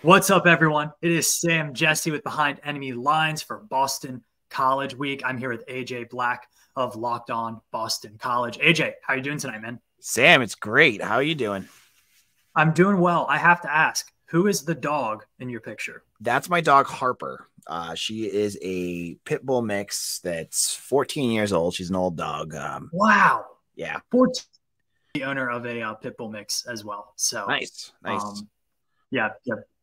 What's up, everyone? It is Sam Jesse with Behind Enemy Lines for Boston College Week. I'm here with AJ Black of Locked On Boston College. AJ, how are you doing tonight, man? Sam, it's great. How are you doing? I'm doing well. I have to ask, who is the dog in your picture? That's my dog, Harper. She is a pit bull mix that's 14 years old. She's an old dog. Wow. Yeah. 14, the owner of a pit bull mix as well. So, Nice. Nice. um, yeah,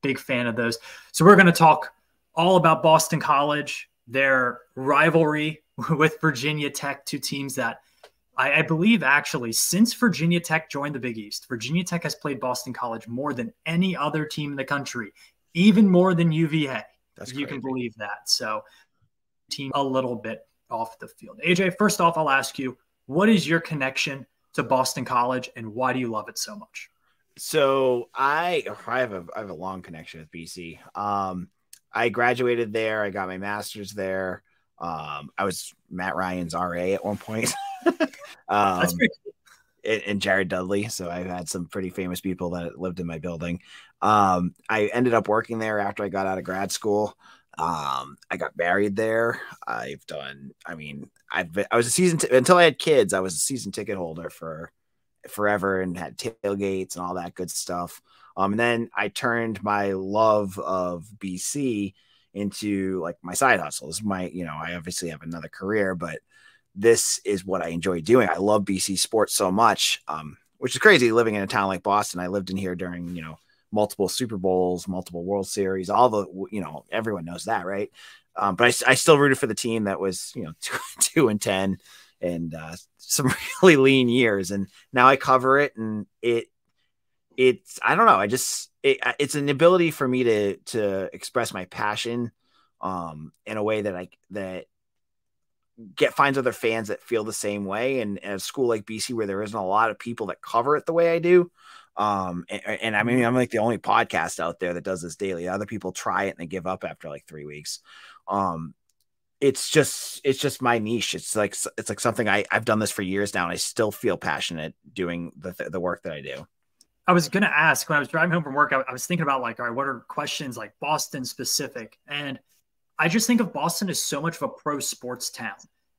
big fan of those. So we're going to talk all about Boston College, their rivalry with Virginia Tech, two teams that I believe actually since Virginia Tech joined the Big East, Virginia Tech has played Boston College more than any other team in the country, even more than UVA. That's If you crazy. can believe that. So team a little bit off the field. AJ, first off, I'll ask you, what is your connection to Boston College and why do you love it so much? So I have a long connection with BC. I graduated there. I got my master's there. I was Matt Ryan's RA at one point. That's um, pretty cool. and Jared Dudley. So I've had some pretty famous people that lived in my building. I ended up working there after I got out of grad school. I got married there. I was a until I had kids, I was a season ticket holder for forever and had tailgates and all that good stuff. And then I turned my love of BC into like my side hustle. This is I obviously have another career, but this is what I enjoy doing. I love BC sports so much, which is crazy living in a town like Boston. I lived in here during, multiple Super Bowls, multiple World Series, all the, everyone knows that, right? But I still rooted for the team that was, 2-10 and some really lean years. And now I cover it and it's, I don't know. It's an ability for me to express my passion in a way that finds other fans that feel the same way. And at a school like BC, where there isn't a lot of people that cover it the way I do. And I mean, I'm like the only podcast out there that does this daily. Other people try it and they give up after like 3 weeks. It's just my niche. It's like something I've done this for years now. And I still feel passionate doing the work that I do. I was going to ask when I was driving home from work, I was thinking about like, all right, what are questions like Boston specific? And I just think of Boston as so much of a pro sports town,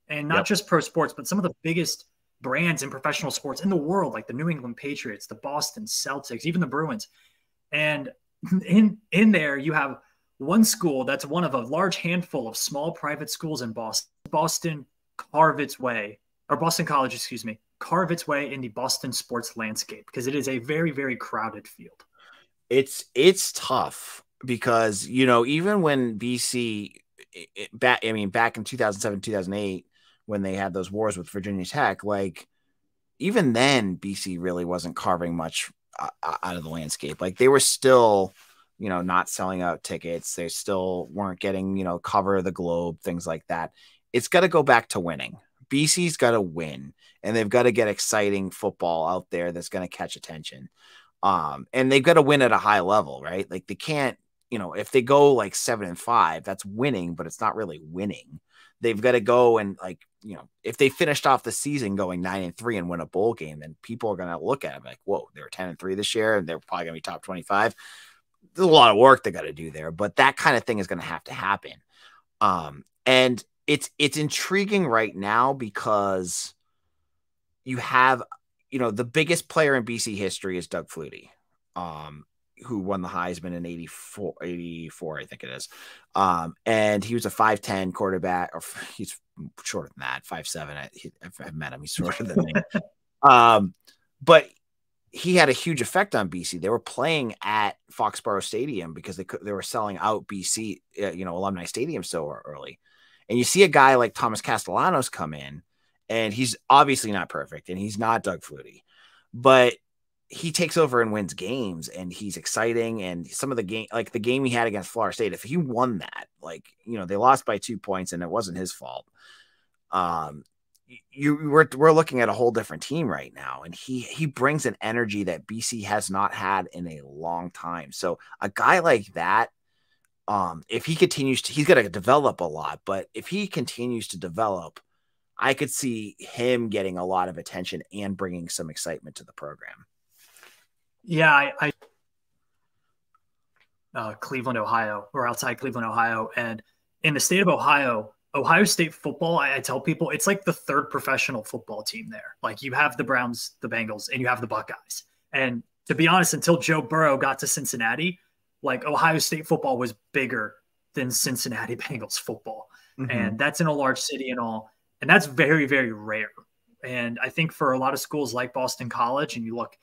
and not Yep. just pro sports, but some of the biggest brands in professional sports in the world, like the New England Patriots, the Boston Celtics, even the Bruins. And in there, you have one school that's one of a large handful of small private schools in Boston. Boston carve its way, or Boston College, excuse me, carve its way in the Boston sports landscape because it is a very, very crowded field. It's tough because even when BC back in 2007 2008 when they had those wars with Virginia Tech, like even then BC really wasn't carving much out of the landscape. Like they were still not selling out tickets. They still weren't getting cover the globe, things like that. It's got to go back to winning. BC's got to win, and they've got to get exciting football out there that's going to catch attention. And they've got to win at a high level, right? Like they can't, if they go like 7-5, that's winning, but it's not really winning. They've got to go and if they finished off the season going 9-3 and win a bowl game, then people are going to look at them like, whoa, they were 10-3 this year and they're probably going to be top 25. There's a lot of work they got to do there, but that kind of thing is going to have to happen. And it's intriguing right now because you have, the biggest player in BC history is Doug Flutie, who won the Heisman in 84, I think it is. And he was a 5'10" quarterback, or he's shorter than that, 5'7". I've met him. He's shorter than me. But he had a huge effect on BC. They were playing at Foxborough Stadium because they were selling out BC, Alumni Stadium so early. And you see a guy like Thomas Castellanos come in, and he's obviously not perfect, and he's not Doug Flutie, but he takes over and wins games, and he's exciting. And some of the game, like the game he had against Florida State, if he won that, they lost by 2 points, and it wasn't his fault. We're looking at a whole different team right now, and he brings an energy that BC has not had in a long time. So a guy like that, if he continues to, he's got to develop a lot, but if he continues to develop, I could see him getting a lot of attention and bringing some excitement to the program. Yeah, Cleveland, Ohio, or outside Cleveland, Ohio. And in the state of Ohio, Ohio State football, I tell people it's like the third professional football team there. Like you have the Browns, the Bengals, and you have the Buckeyes. And to be honest, until Joe Burrow got to Cincinnati, like Ohio State football was bigger than Cincinnati Bengals football. Mm-hmm. And that's in a large city and all. And that's very, very rare. And I think for a lot of schools like Boston College, and you look,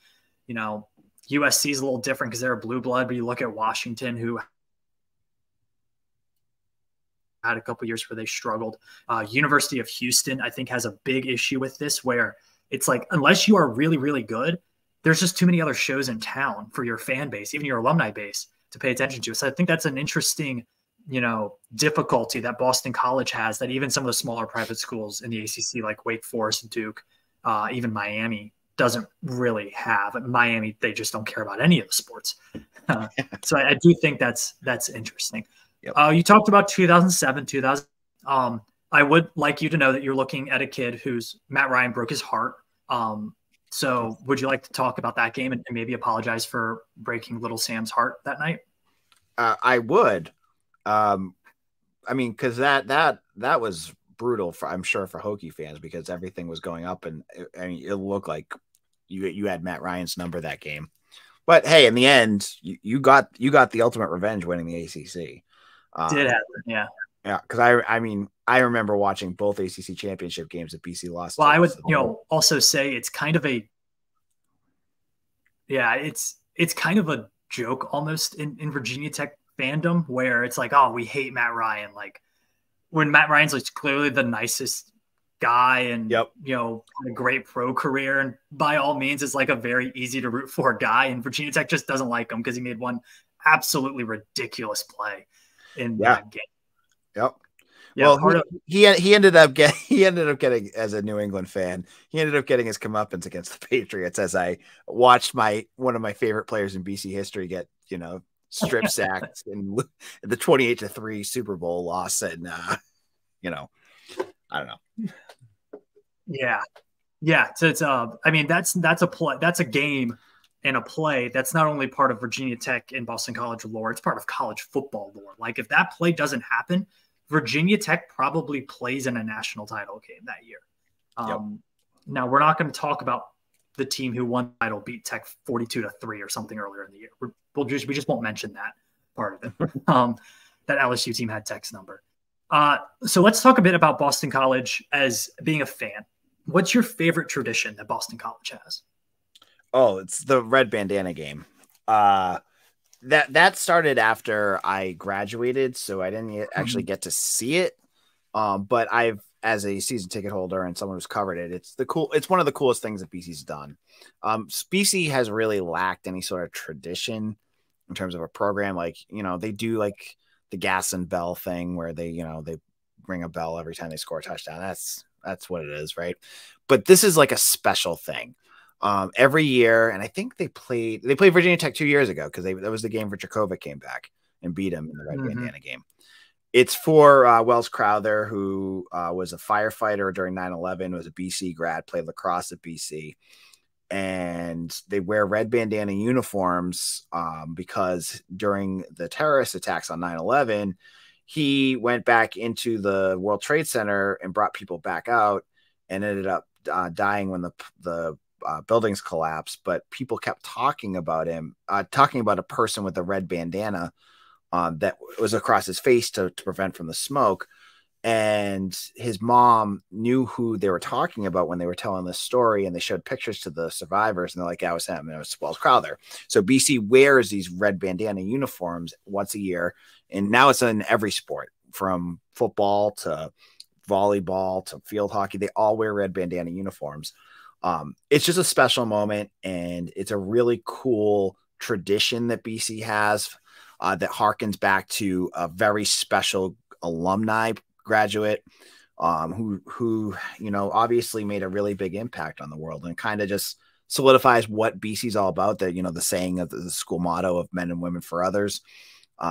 you know, USC is a little different because they're a blue blood, but you look at Washington, who had a couple years where they struggled. University of Houston, I think, has a big issue with this, where it's like, unless you are really, really good, there's just too many other shows in town for your fan base, even your alumni base, to pay attention to. So I think that's an interesting, you know, difficulty that Boston College has, that even some of the smaller private schools in the ACC, like Wake Forest, Duke, even Miami, doesn't really have. At Miami, they just don't care about any of the sports. So I do think that's interesting. Yep. You talked about 2007, 2000. I would like you to know that you're looking at a kid who's Matt Ryan broke his heart. So would you like to talk about that game and maybe apologize for breaking little Sam's heart that night? I would. I mean, because that was brutal for, I'm sure, for Hokie fans, because everything was going up, and I mean, it looked like you had Matt Ryan's number that game. But hey, in the end, you got the ultimate revenge winning the ACC. Did happen, yeah. Yeah, because I mean, I remember watching both ACC championship games that BC lost. Well, I would, also say it's kind of a, it's kind of a joke almost in Virginia Tech fandom, where it's like, oh, we hate Matt Ryan. Like when Matt Ryan's like clearly the nicest guy and, you know, a great pro career, and by all means is like a very easy to root for guy, and Virginia Tech just doesn't like him because he made one absolutely ridiculous play in that game. Yep. Yeah, well, he ended up getting, as a New England fan, he ended up getting his comeuppance against the Patriots, as I watched one of my favorite players in BC history get, you know, strip sacked in the 28-3 Super Bowl loss, and you know, I don't know. Yeah. So it's I mean, that's a play, that's a game and a play that's not only part of Virginia Tech and Boston College lore, it's part of college football lore. Like if that play doesn't happen, Virginia Tech probably plays in a national title game that year. Now we're not going to talk about the team who won the title beat Tech 42-3 or something earlier in the year. We just won't mention that part of it. That LSU team had Tech's number. So let's talk a bit about Boston College as being a fan. What's your favorite tradition that Boston College has? Oh, it's the red bandana game. That started after I graduated, so I didn't actually get to see it. But I've, as a season ticket holder and someone who's covered it, it's one of the coolest things that BC's done. BC has really lacked any sort of tradition in terms of a program. Like, you know, they do like the gas and bell thing where they, you know, they ring a bell every time they score a touchdown. That's what it is, right? But this is like a special thing. Every year, and I think they played Virginia Tech 2 years ago, because that was the game where Jakovic came back and beat him in the red bandana game. It's for Wells Crowther, who was a firefighter during 9/11, was a BC grad, played lacrosse at BC, and they wear red bandana uniforms because during the terrorist attacks on 9/11, he went back into the World Trade Center and brought people back out, and ended up dying when the buildings collapsed. But people kept talking about him, talking about a person with a red bandana that was across his face to prevent from the smoke. And his mom knew who they were talking about when they were telling this story, and they showed pictures to the survivors, and they're like, "Yeah, it was him. It was Wells Crowther." So BC wears these red bandana uniforms once a year, and now it's in every sport, from football to volleyball to field hockey. They all wear red bandana uniforms. It's just a special moment, and it's a really cool tradition that BC has that harkens back to a very special alumni graduate who you know, obviously made a really big impact on the world, and kind of just solidifies what BC's all about. That, you know, the saying of the school motto of men and women for others.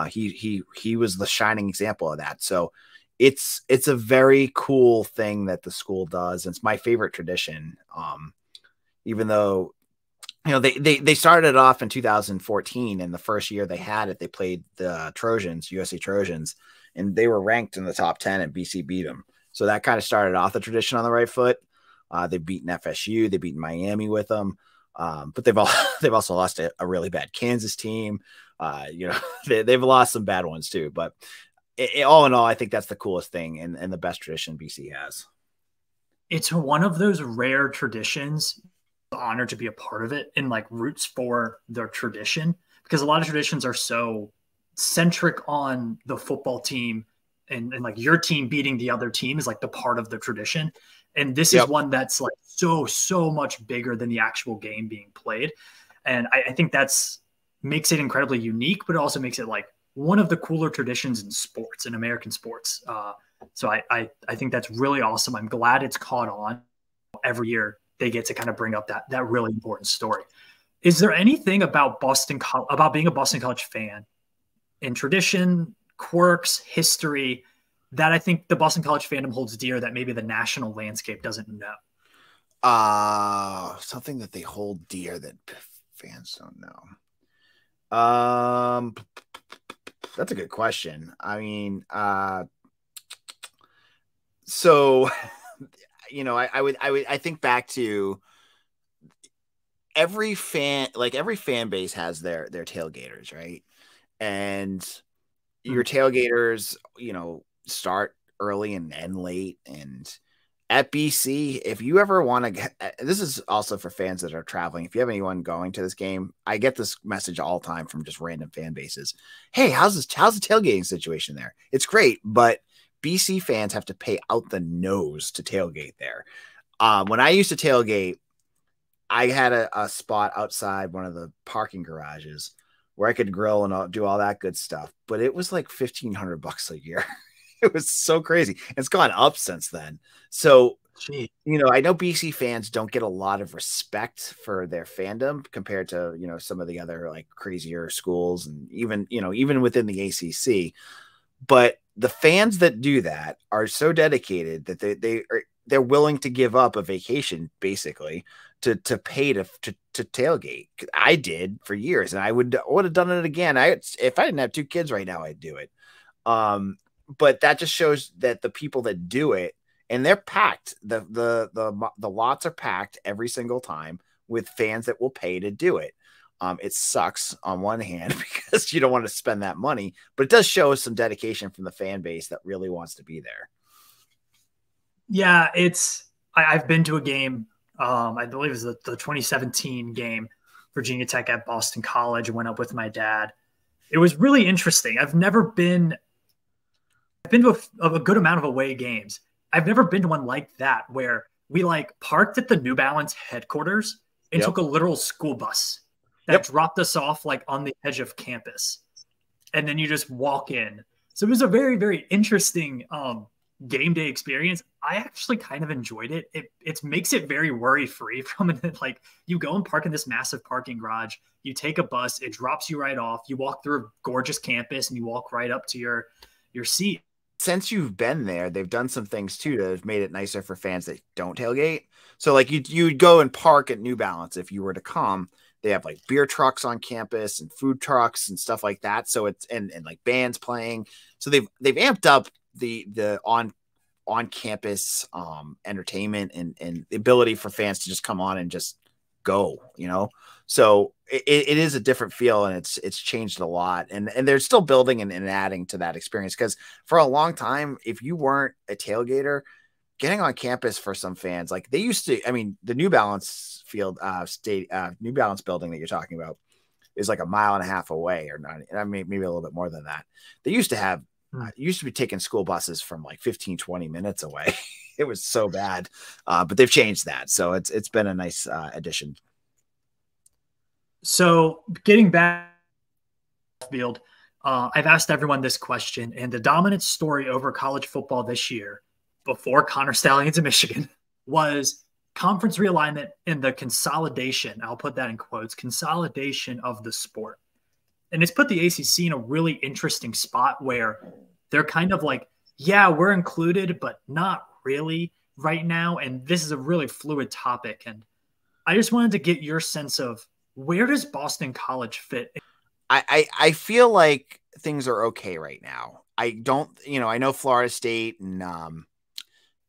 He was the shining example of that. So it's a very cool thing that the school does. It's my favorite tradition. Even though they started it off in 2014, and the first year they had it, they played the Trojans, USA Trojans, and they were ranked in the top 10, and BC beat them. So that kind of started off the tradition on the right foot. They've beaten FSU, they've beaten Miami with them, but they've also lost a really bad Kansas team. They've lost some bad ones too. But all in all, I think that's the coolest thing and the best tradition BC has. It's one of those rare traditions. Honored to be a part of it and like roots for their tradition, because a lot of traditions are so centric on the football team and like your team beating the other team is like the part of the tradition. And this is one that's like so much bigger than the actual game being played. And I think that's makes it incredibly unique, but it also makes it like one of the cooler traditions in sports, in American sports. So I think that's really awesome. I'm glad it's caught on. Every year they get to kind of bring up that really important story. Is there anything about about being a Boston College fan in tradition, quirks, history that I think the Boston College fandom holds dear that maybe the national landscape doesn't know? Something that they hold dear that fans don't know. That's a good question. I mean, so I think back to every fan base has their tailgaters, right? And your tailgaters, start early and end late. And at BC, if you ever want to get, this is also for fans that are traveling. If you have anyone going to this game, I get this message all the time from just random fan bases. Hey, how's the tailgating situation there? It's great, but BC fans have to pay out the nose to tailgate there. When I used to tailgate, I had a spot outside one of the parking garages where I could grill and do all that good stuff. But it was like $1,500 a year. It was so crazy. It's gone up since then. So, I know BC fans don't get a lot of respect for their fandom compared to, some of the other like crazier schools and even within the ACC. But the fans that do that are so dedicated that they're willing to give up a vacation basically to pay to tailgate. I did for years, and I would have done it again. If I didn't have 2 kids right now, I'd do it. But that just shows that the people that do it, and they're packed. The lots are packed every single time with fans that will pay to do it. It sucks on one hand because you don't want to spend that money, but it does show some dedication from the fan base that really wants to be there. Yeah, I've been to a game. I believe it was the 2017 game, Virginia Tech at Boston College. I went up with my dad. It was really interesting. I've been to a good amount of away games. I've never been to one like that where we like parked at the New Balance headquarters and took a literal school bus that dropped us off like on the edge of campus. And then you just walk in. So it was a very, very interesting game day experience. I actually kind of enjoyed it. It makes it very worry-free from it. Like you go and park in this massive parking garage, you take a bus, it drops you right off. You walk through a gorgeous campus and you walk right up to your seat. Since you've been there, they've done some things too that have made it nicer for fans that don't tailgate. So like you'd go and park at New Balance if you were to come. They have like beer trucks on campus and food trucks and stuff like that. So it's and like bands playing. So they've amped up the on campus entertainment and the ability for fans to just come on and just go, So it is a different feel, and it's changed a lot, and they're still building and adding to that experience, because for a long time, if you weren't a tailgater, getting on campus for some fans, like they used to, I mean, the New Balance New Balance building that you're talking about is like 1.5 miles away, or not. I mean, maybe a little bit more than that. They used to have, used to be taking school buses from like 15, 20 minutes away. It was so bad, but they've changed that. So it's been a nice addition. So getting back to the field, I've asked everyone this question, and the dominant story over college football this year, before Connor Stallions in Michigan, was conference realignment and the consolidation. I'll put that in quotes, consolidation of the sport. And it's put the ACC in a really interesting spot where they're kind of like, yeah, we're included, but not really right now. And this is a really fluid topic. And I just wanted to get your sense of Where does Boston College fit? I feel like things are okay right now. I don't, I know Florida State and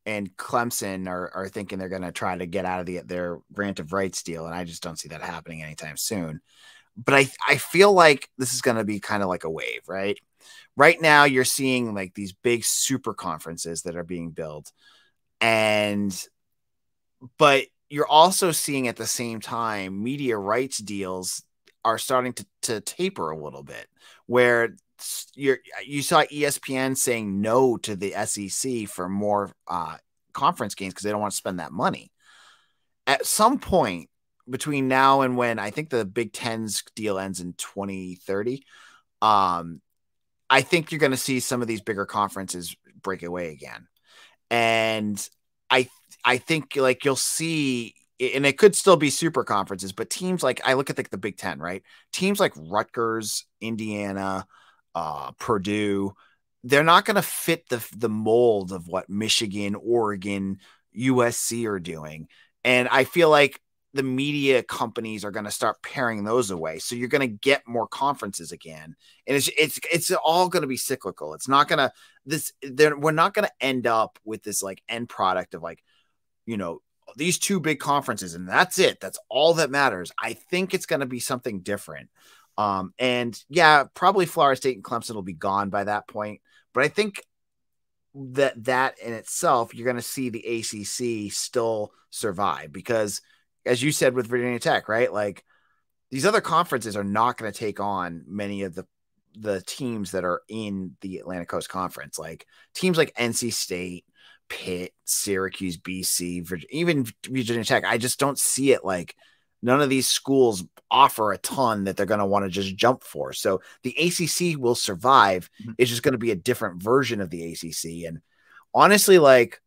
Clemson are thinking they're going to try to get out of their grant of rights deal, and I just don't see that happening anytime soon. But I feel like this is going to be kind of like a wave, right? Right now, you're seeing like these big super conferences that are being built, but you're also seeing at the same time media rights deals are starting to taper a little bit, where you saw ESPN saying no to the SEC for more conference games because they don't want to spend that money. At some point between now and when I think the Big Ten's deal ends in 2030, I think you're going to see some of these bigger conferences break away again. And I think like you'll see, and it could still be super conferences, but teams like, I look at the Big Ten, right? Teams like Rutgers, Indiana, Purdue, they're not going to fit the mold of what Michigan, Oregon, USC are doing. And I feel like the media companies are going to start paring those away. So you're going to get more conferences again. And it's all going to be cyclical. It's not going to, we're not going to end up with this like end product of like, these two big conferences and that's it. That's all that matters. I think it's going to be something different. And yeah, probably Florida State and Clemson will be gone by that point. But I think that in itself, you're going to see the ACC still survive because, as you said with Virginia Tech, right? Like these other conferences are not going to take on many of the teams that are in the Atlantic Coast Conference, like teams like NC State, Pitt, Syracuse, BC, even Virginia Tech. I just don't see it. Like none of these schools offer a ton that they're going to want to just jump for. So the ACC will survive. It's just going to be a different version of the ACC. And honestly, like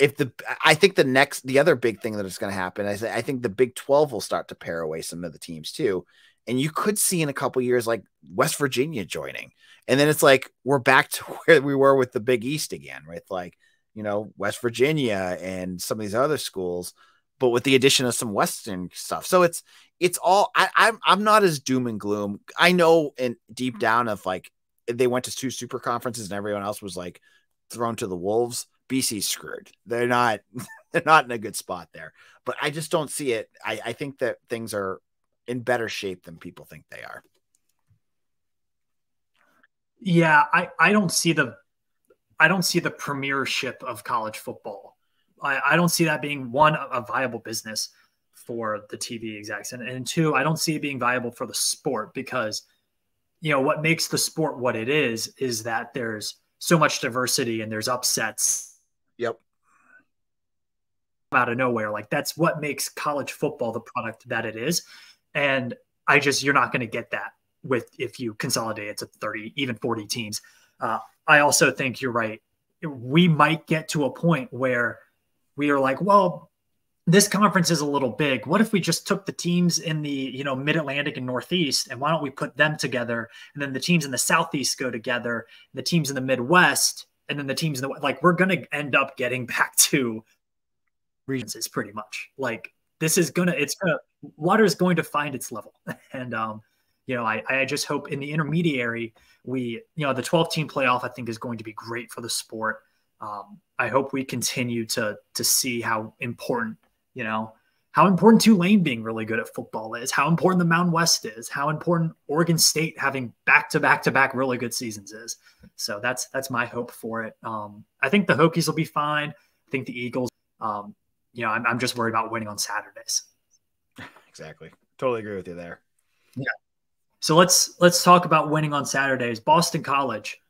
I think the other big thing that is going to happen is I think the Big 12 will start to pare away some of the teams too. And you could see in a couple years, like West Virginia joining. And then it's like, we're back to where we were with the Big East again, right? Like, West Virginia and some of these other schools, but with the addition of some Western stuff. So it's all, I'm not as doom and gloom. I know in deep down of like, they went to 2 super conferences and everyone else was like thrown to the wolves. BC's screwed. They're not in a good spot there, but I just don't see it. I think that things are in better shape than people think they are. Yeah, I don't see the premiership of college football. I don't see that being one, a viable business for the TV execs, and 2, I don't see it being viable for the sport because, what makes the sport what it is that there's so much diversity and there's upsets. Yep. Out of nowhere. Like that's what makes college football the product that it is. And you're not going to get that if you consolidate it to 30, even 40 teams. I also think you're right. We might get to a point where we are like, well, this conference is a little big. What if we just took the teams in the, mid-Atlantic and Northeast, and why don't we put them together? And then the teams in the Southeast go together, the teams in the Midwest, and then the teams in the, like, we're going to end up getting back to regions pretty much. Like this is water is going to find its level. And, I just hope in the intermediary, the 12-team playoff, I think is going to be great for the sport. I hope we continue to see how important, Tulane being really good at football is, how important the Mountain West is, how important Oregon State having back-to-back really good seasons is. So that's my hope for it. I think the Hokies will be fine. I think the Eagles, I'm just worried about winning on Saturdays. Exactly. Totally agree with you there. Yeah. So let's talk about winning on Saturdays. Boston College,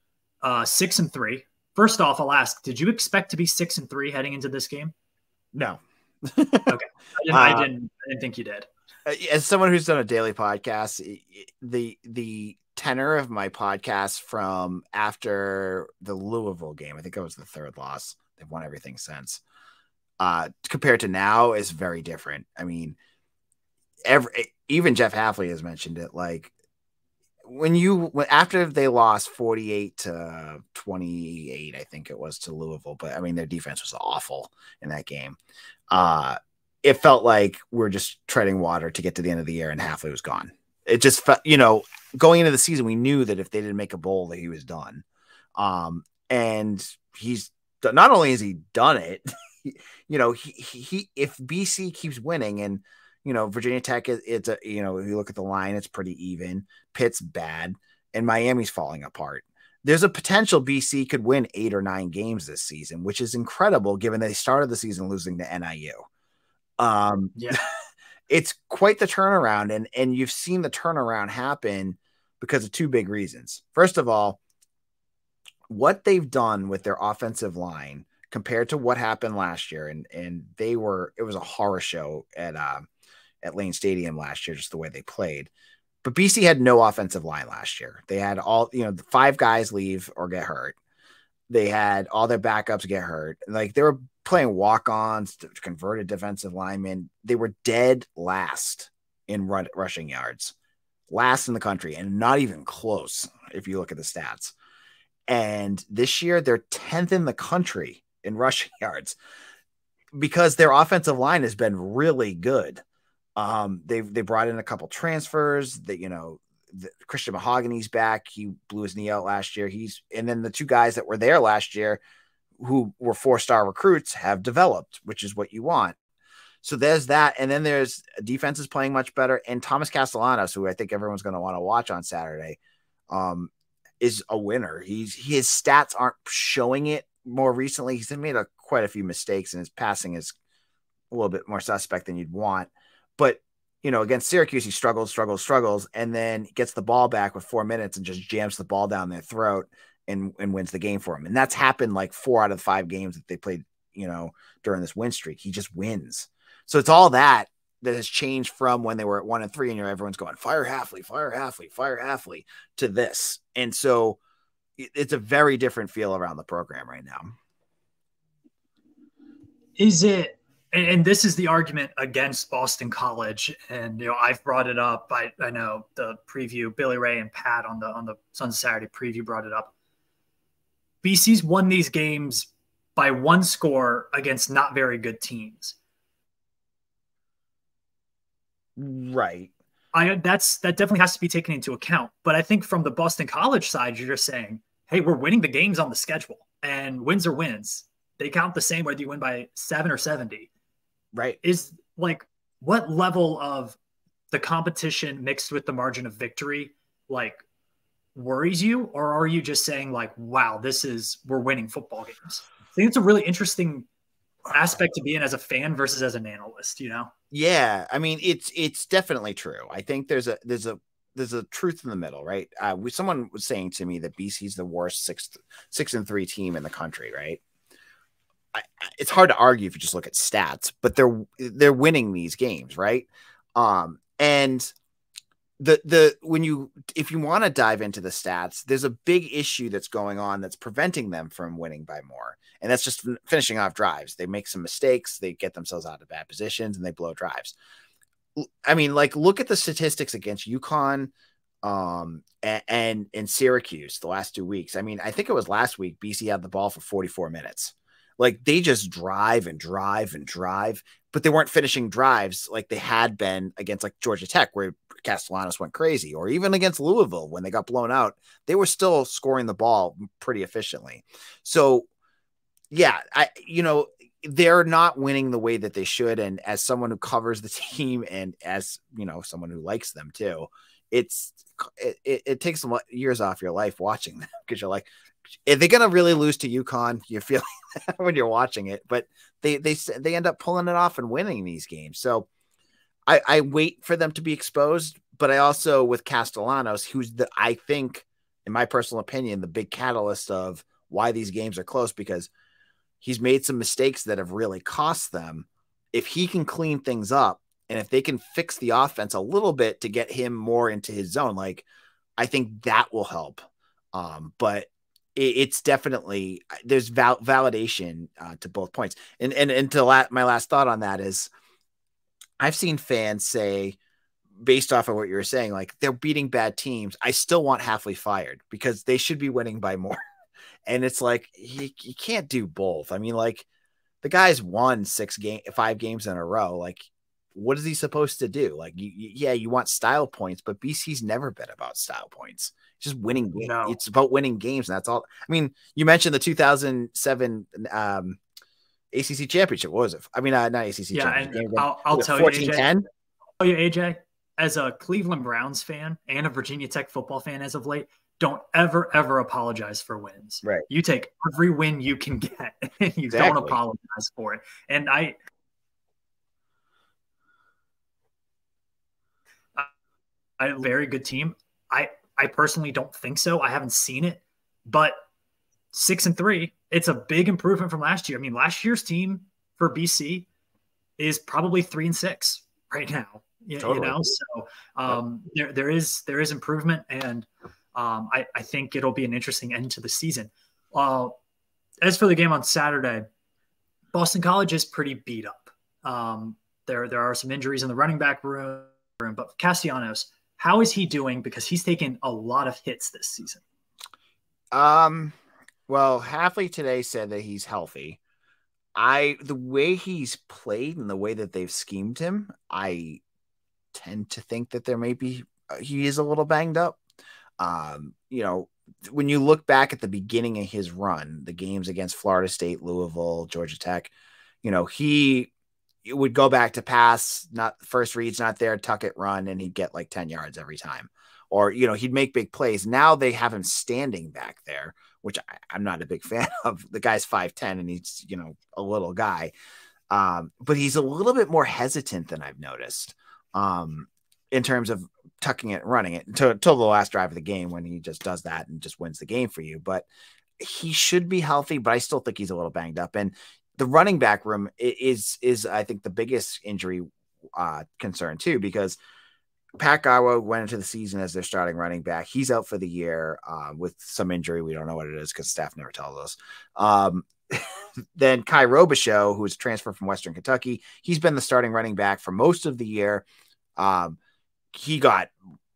6-3. First off, I'll ask, did you expect to be 6-3 heading into this game? No. Okay. I didn't think you did. As someone who's done a daily podcast, the tenor of my podcast from after the Louisville game, I think that was the 3rd loss. They've won everything since. Compared to now is very different. I mean, even Jeff Hafley has mentioned it. Like after they lost 48-28, I think it was to Louisville, but I mean, their defense was awful in that game. it felt like we're just treading water to get to the end of the year, and Halfley was gone. It just felt, going into the season, we knew that if they didn't make a bowl, that he was done. And he's not only has he done it, he if BC keeps winning, and Virginia Tech, it's a, if you look at the line, it's pretty even. Pitt's bad, and Miami's falling apart. There's a potential BC could win 8 or 9 games this season, which is incredible given they started the season losing to NIU. Yeah. It's quite the turnaround, and you've seen the turnaround happen because of 2 big reasons. First of all, what they've done with their offensive line compared to what happened last year, and it was a horror show at Lane Stadium last year, just the way they played. But BC had no offensive line last year. They had all, the 5 guys leave or get hurt. They had all their backups get hurt. Like, they were playing walk-ons, converted defensive linemen. They were dead last in rushing yards, last in the country, and not even close if you look at the stats. And this year, they're 10th in the country in rushing yards because their offensive line has been really good. They brought in a couple transfers that, Christian Mahogany's back. He blew his knee out last year. And then the 2 guys that were there last year who were 4-star recruits have developed, which is what you want. So there's that. And then there's defense is playing much better. And Thomas Castellanos, who I think everyone's going to want to watch on Saturday, is a winner. His stats aren't showing it more recently. He's made quite a few mistakes, and his passing is a little bit more suspect than you'd want. But, against Syracuse, he struggles, and then gets the ball back with 4 minutes and just jams the ball down their throat and wins the game for him. And that's happened like 4 out of 5 games that they played, during this win streak. He just wins. So it's all that has changed from when they were at 1-3 and everyone's going, fire Halfley to this. And so it's a very different feel around the program right now. Is it, and this is the argument against Boston College, and I've brought it up. I know the preview, Billy Ray and Pat on the Sons of Saturday preview brought it up. BC's won these games by 1 score against not very good teams. Right. That definitely has to be taken into account. But I think from the Boston College side, you're just saying, hey, we're winning the games on the schedule, and wins are wins. They count the same whether you win by 7 or 70. Right. Is like, what level of the competition mixed with the margin of victory, like, worries you? Or are you just saying like, wow, we're winning football games? I think it's a really interesting aspect to be in as a fan versus as an analyst, Yeah. I mean, it's definitely true. I think there's a truth in the middle, right? Someone was saying to me that BC's the worst 6-3 team in the country, right? It's hard to argue if you just look at stats, but they're winning these games, right? And if you want to dive into the stats, there's a big issue that's going on that's preventing them from winning by more, and that's just finishing off drives. They make some mistakes, they get themselves out of bad positions, and they blow drives. I mean, like, look at the statistics against UConn and Syracuse the last 2 weeks. I mean, I think it was last week BC had the ball for 44 minutes. Like, they just drive, but they weren't finishing drives like they had been against like Georgia Tech, where Castellanos went crazy, or even against Louisville when they got blown out. They were still scoring the ball pretty efficiently. So, yeah, they're not winning the way that they should. And as someone who covers the team, and as someone who likes them too, it takes some years off your life watching them, because you're like, are they going to really lose to UConn? You feel when you're watching it, but they end up pulling it off and winning these games. So I wait for them to be exposed, but I also, with Castellanos, who's I think, in my personal opinion, the big catalyst of why these games are close, because he's made some mistakes that have really cost them. If he can clean things up, and if they can fix the offense a little bit to get him more into his zone, like, I think that will help. But it's definitely, there's validation to both points. And my last thought on that is, I've seen fans say, based off of what you were saying, like, they're beating bad teams. I still want Halfley fired because they should be winning by more. And it's like, you can't do both. I mean, like, The guy's won 5 games in a row. Like, what is he supposed to do? Like, yeah, you want style points, but BC's never been about style points. It's just winning games. No. It's about winning games, and that's all. I mean, you mentioned the 2007 ACC championship. What was it? I mean, not ACC yeah, championship. And I'll tell 14, you, AJ. Tell you, AJ, as a Cleveland Browns fan and a Virginia Tech football fan as of late, don't ever apologize for wins. Right. You take every win you can get, and you don't apologize for it. And a very good team. I personally don't think so. I haven't seen it, but 6-3, it's a big improvement from last year. I mean, last year's team for BC is probably 3-6 right now. Totally. You know, so there is improvement, and I think it'll be an interesting end to the season. As for the game on Saturday, Boston College is pretty beat up. There are some injuries in the running back room, but Castellanos, how is he doing? Because he's taken a lot of hits this season. Well, Hafley today said that he's healthy. The way he's played and the way that they've schemed him, I tend to think that he is a little banged up. You know, when you look back at the beginning of his run, the games against Florida State, Louisville, Georgia Tech, you know, he would go back to pass, not first reads, not there, tuck it, run, and he'd get like 10 yards every time. Or, you know, he'd make big plays. Now they have him standing back there, which I'm not a big fan of. The guy's 5'10", and he's, you know, a little guy. But he's a little bit more hesitant than I've noticed in terms of tucking it and running it until the last drive of the game, when he just does that and just wins the game for you. But he should be healthy, but I still think he's a little banged up. And the running back room is I think, the biggest injury concern too, because Pat Gawa went into the season as their starting running back. He's out for the year with some injury. We don't know what it is because staff never tells us. Then Kai Robichaux, who is a transfer from Western Kentucky, he's been the starting running back for most of the year. He got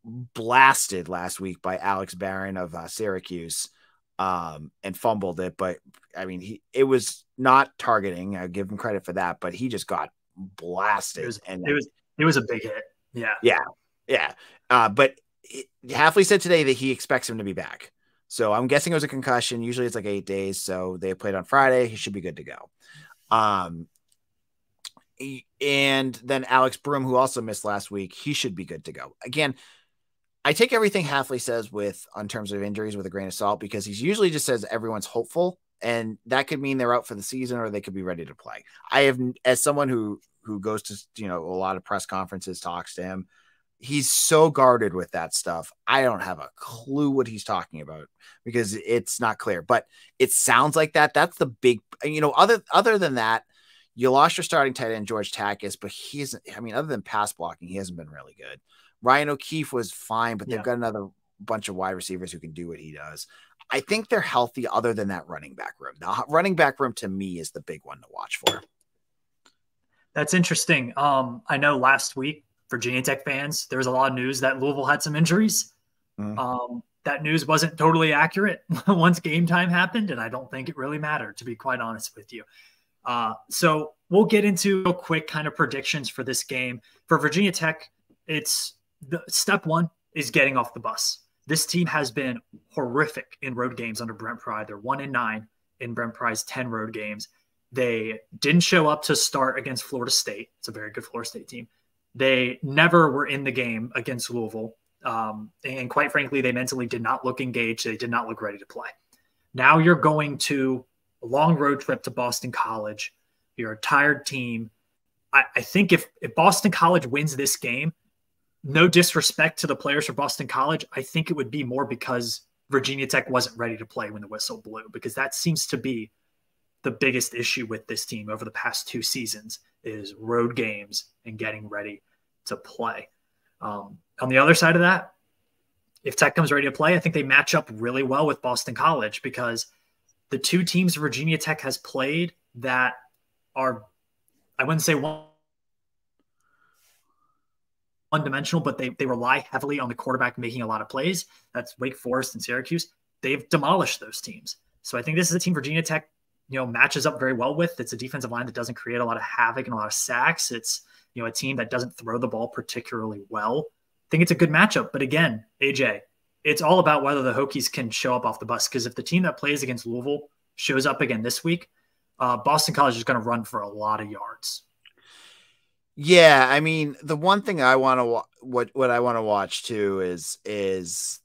blasted last week by Alex Barron of Syracuse and fumbled it. But I mean, it was not targeting. I give him credit for that, but he just got blasted. It was a big hit. Yeah. But Hafley said today that he expects him to be back. So I'm guessing it was a concussion. Usually it's like 8 days. So they played on Friday. He should be good to go. And then Alex Broom, who also missed last week, he should be good to go. Again, I take everything Hafley says on terms of injuries with a grain of salt, because he usually just says everyone's hopeful, and that could mean they're out for the season or they could be ready to play. I have, as someone who goes to, you know, a lot of press conferences, talks to him, he's so guarded with that stuff. I don't have a clue what he's talking about because it's not clear, but it sounds like that. That's the big, you know, other than that, you lost your starting tight end, George Takis, but he isn't, I mean, other than pass blocking, he hasn't been really good. Ryan O'Keefe was fine, but they've got another bunch of wide receivers who can do what he does. I think they're healthy other than that running back room. The running back room to me is the big one to watch for. That's interesting. I know last week, Virginia Tech fans, there was a lot of news that Louisville had some injuries. That news wasn't totally accurate once game time happened, and I don't think it really mattered, to be quite honest with you. So we'll get into real quick kind of predictions for this game. For Virginia Tech, it's step one is getting off the bus. This team has been horrific in road games under Brent Pry. They're 1-9 in Brent Pry's 10 road games. They didn't show up to start against Florida State. It's a very good Florida State team. They never were in the game against Louisville. And quite frankly, they mentally did not look engaged. They did not look ready to play. Now you're going to a long road trip to Boston College. You're a tired team. I think if Boston College wins this game, no disrespect to the players for Boston College, I think it would be more because Virginia Tech wasn't ready to play when the whistle blew, because that seems to be the biggest issue with this team over the past 2 seasons is road games and getting ready to play. On the other side of that, if Tech comes ready to play, I think they match up really well with Boston College, because the 2 teams Virginia Tech has played that are, I wouldn't say one-dimensional, but they rely heavily on the quarterback making a lot of plays. That's Wake Forest and Syracuse. They've demolished those teams. So I think this is a team Virginia Tech matches up very well with. It's a defensive line that doesn't create a lot of havoc and a lot of sacks. It's, a team that doesn't throw the ball particularly well. I think it's a good matchup. But again, AJ, it's all about whether the Hokies can show up off the bus. Because if the team that plays against Louisville shows up again this week, Boston College is going to run for a lot of yards. Yeah, I mean, the one thing I want to what I want to watch too is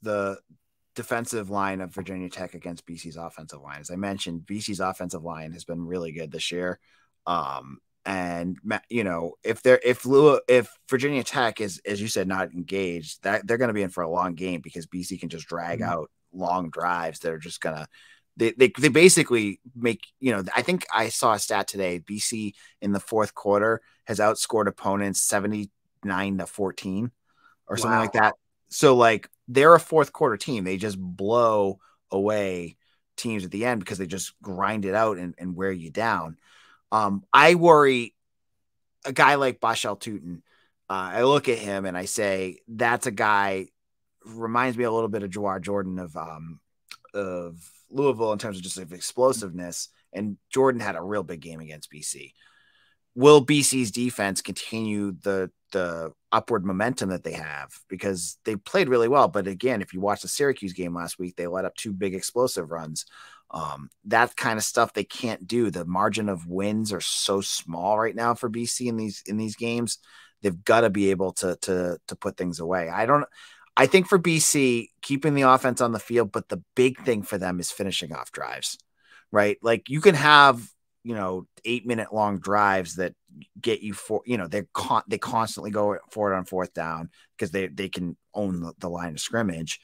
the defensive line of Virginia Tech against BC's offensive line. As I mentioned, BC's offensive line has been really good this year. And if Virginia Tech is, as you said, not engaged, that they're going to be in for a long game because BC can just drag out long drives that are just going to. They basically make, I think I saw a stat today. BC in the fourth quarter has outscored opponents 79-14 or something like that. So like they're a fourth quarter team. They just blow away teams at the end because they just grind it out and wear you down. I worry a guy like Bashal Tutin. I look at him and I say, that's a guy reminds me a little bit of Jawar Jordan of Louisville in terms of just explosiveness. And Jordan had a real big game against BC. Will BC's defense continue the upward momentum that they have? Because they played really well. But again, if you watch the Syracuse game last week, they let up 2 big explosive runs. That kind of stuff they can't do. The margin of wins are so small right now for BC in these games. They've got to be able to put things away. I think for BC, keeping the offense on the field, but the big thing for them is finishing off drives, right? Like you can have, 8-minute long drives that get you they constantly go for it on fourth down because they can own the line of scrimmage,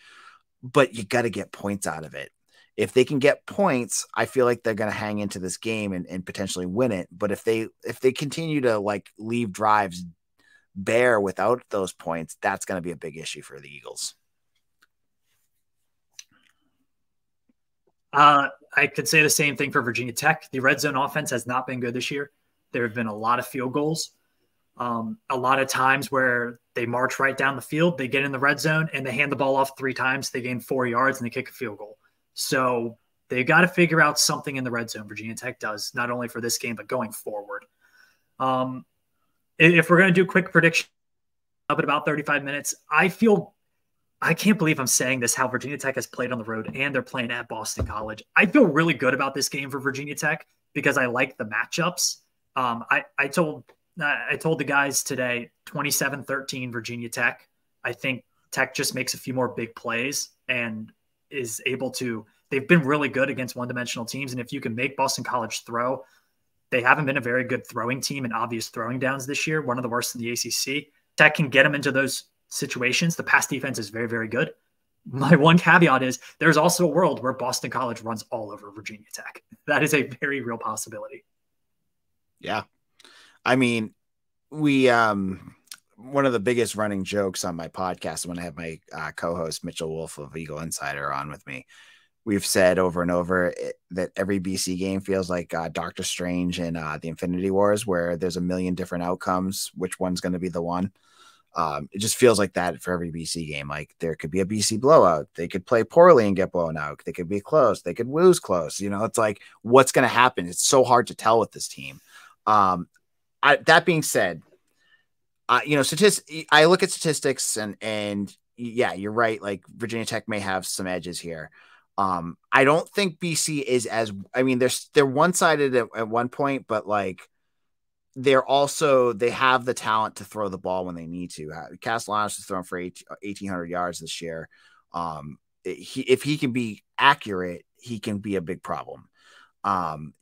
but you got to get points out of it. If they can get points, I feel like they're going to hang into this game and potentially win it. But if they continue to like leave drives bare without those points, that's going to be a big issue for the Eagles. I could say the same thing for Virginia Tech. The red zone offense has not been good this year. There have been a lot of field goals. A lot of times where they march right down the field, they get in the red zone and they hand the ball off 3 times. They gain 4 yards and they kick a field goal. So they've got to figure out something in the red zone. Virginia Tech does, not only for this game, but going forward. If we're going to do a quick prediction up at about 35 minutes, I can't believe I'm saying this, how Virginia Tech has played on the road and they're playing at Boston College. I feel really good about this game for Virginia Tech because I like the matchups. I told the guys today, 27-13 Virginia Tech. I think Tech just makes a few more big plays and is able to – they've been really good against one-dimensional teams, and if you can make Boston College throw, they haven't been a very good throwing team in obvious throwing downs this year, one of the worst in the ACC. Tech can get them into those situations. The pass defense is very, very good. My one caveat is there's also a world where Boston College runs all over Virginia Tech. That is a very real possibility. Yeah. I mean, we one of the biggest running jokes on my podcast when I have my co-host Mitchell Wolf of Eagle Insider on with me, we've said over and over that every BC game feels like Doctor Strange and the Infinity Wars, where there's a million different outcomes. Which one's going to be the one? It just feels like that for every BC game. Like there could be a BC blowout. They could play poorly and get blown out. They could be close. They could lose close. It's like, what's going to happen? It's so hard to tell with this team. That being said, I look at statistics and yeah, you're right. Like Virginia Tech may have some edges here. I don't think BC is they're one-sided at one point, but like, they have the talent to throw the ball when they need to. Castellanos is thrown for 1,800 yards this year. If he can be accurate, he can be a big problem.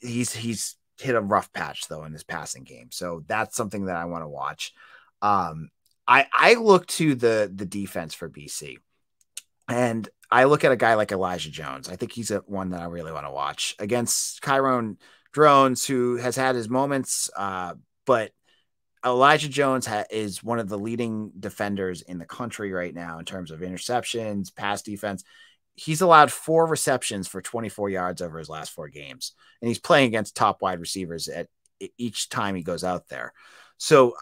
He's hit a rough patch though in his passing game. So that's something that I want to watch. I look to the defense for BC, and I look at a guy like Elijah Jones. I think he's one that I really want to watch against Chiron Drones, who has had his moments, but Elijah Jones is one of the leading defenders in the country right now in terms of interceptions, pass defense. He's allowed 4 receptions for 24 yards over his last 4 games, and he's playing against top wide receivers at each time he goes out there. So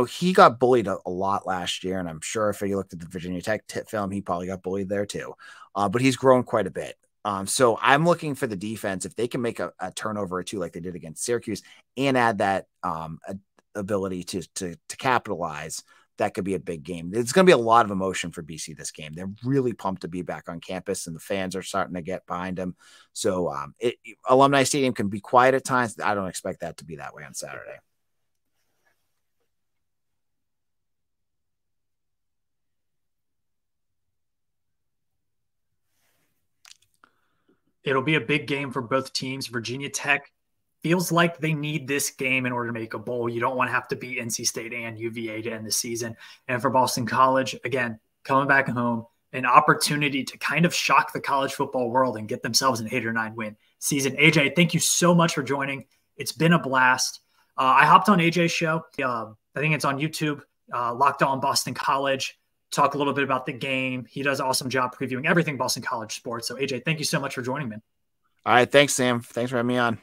he got bullied a lot last year, and I'm sure if you looked at the Virginia Tech film, he probably got bullied there too. But he's grown quite a bit. So I'm looking for the defense. If they can make a turnover or two like they did against Syracuse and add that ability to capitalize, that could be a big game. It's going to be a lot of emotion for BC this game. They're really pumped to be back on campus, and the fans are starting to get behind them. So Alumni Stadium can be quiet at times. I don't expect that to be that way on Saturday. It'll be a big game for both teams. Virginia Tech feels like they need this game in order to make a bowl. You don't want to have to beat NC State and UVA to end the season. And for Boston College, again, coming back home, an opportunity to kind of shock the college football world and get themselves an 8 or 9 win season. AJ, thank you so much for joining. It's been a blast. I hopped on AJ's show. I think it's on YouTube, Locked On Boston College. Talk a little bit about the game. He does an awesome job previewing everything Boston College sports. So AJ, thank you so much for joining me. All right. Thanks, Sam. Thanks for having me on.